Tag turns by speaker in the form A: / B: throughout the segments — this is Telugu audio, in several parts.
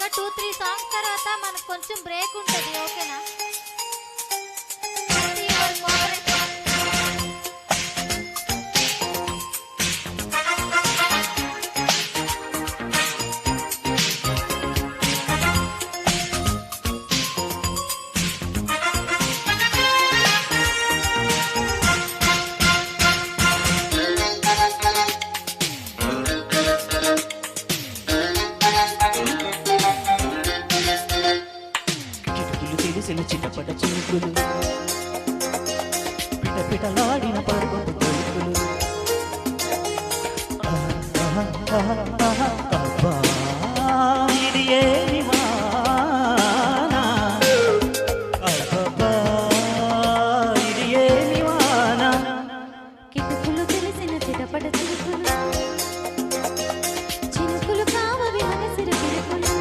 A: 2-3 సాంగ్స్ తర్వాత మనకు కొంచెం బ్రేక్ ఉంటుంది. ఓకేనా?
B: చిటపట చినుకులు పిటపిటలాడిన పర్వత తలుపులు అబ్బా ఇది ఏమి వాన అబ్బా ఇది ఏమి వాన
A: కిటుకులు తెలిసిన చిటపట చినుకులు చినుకులు కావవి మనసిరి పిలుపులు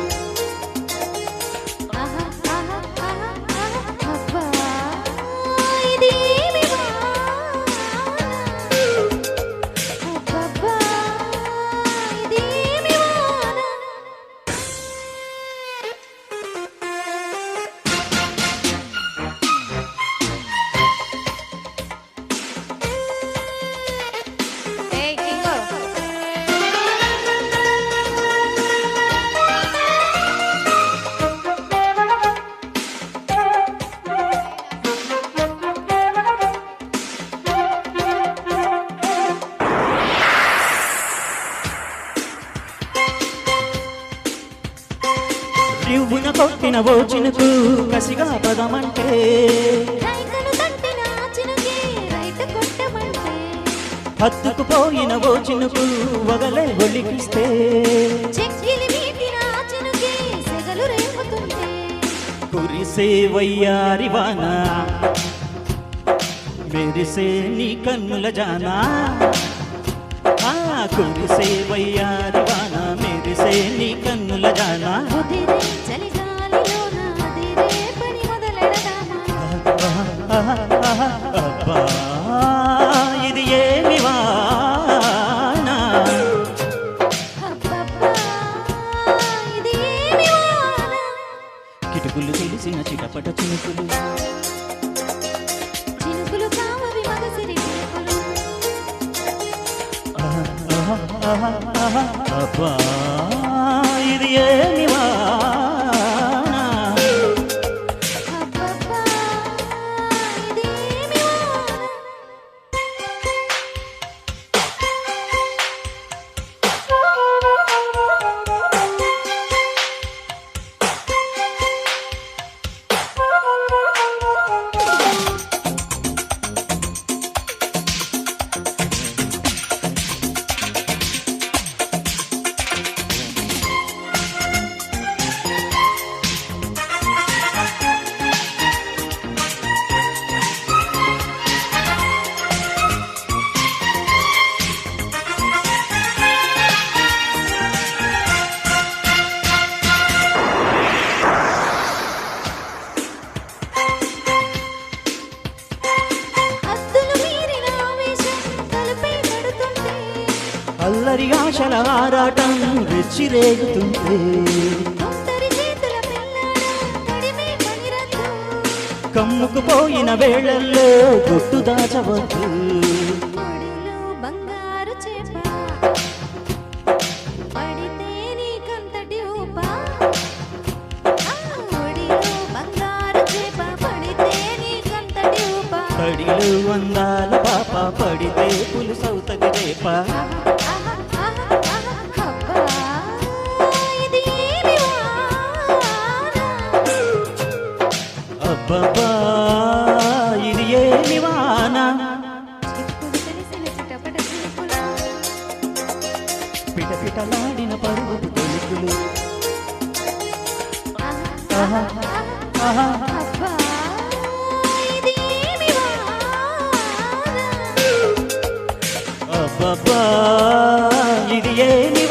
B: రివ్వున కొట్టిన ఓ చినుకు కసిగా పదమంటే హత్తుకుపోయిన ఓ చినుకు వగలే ఒలికిస్తే కురిసే వయ్యారి వాన మెరిసే నీ కన్నుల జానా కురిసే వయ్యారి వాన మెరిసే నీ కన్నుల జానా అబ్బా ఇది ఏమి వాన కిటుకులు తెలిసిన చిటపట చినుకులు
A: చినుకులు కావవి మగసిరి పిలుపులు
B: అబ్బా ఇది ఏమి వాన అల్లరి ఆశల ఆరాటం రెచ్చిరేగుతుంటే కమ్ముకుపోయిన వేళల్లో గుట్టు దాచవద్దు
A: బంగారు చేప పడితే నీకంతటి ఊప బంగారు చేప పడితే నీకంతటి ఊప
B: పడిలో అందాల పాప పడితే పులుసవుతది రేప అబ్బబ్బా ఇది ఏమి వాన పిటపిటలాడిన పర్వత తలుపులు అబ్బబ్బా ఇది ఏమి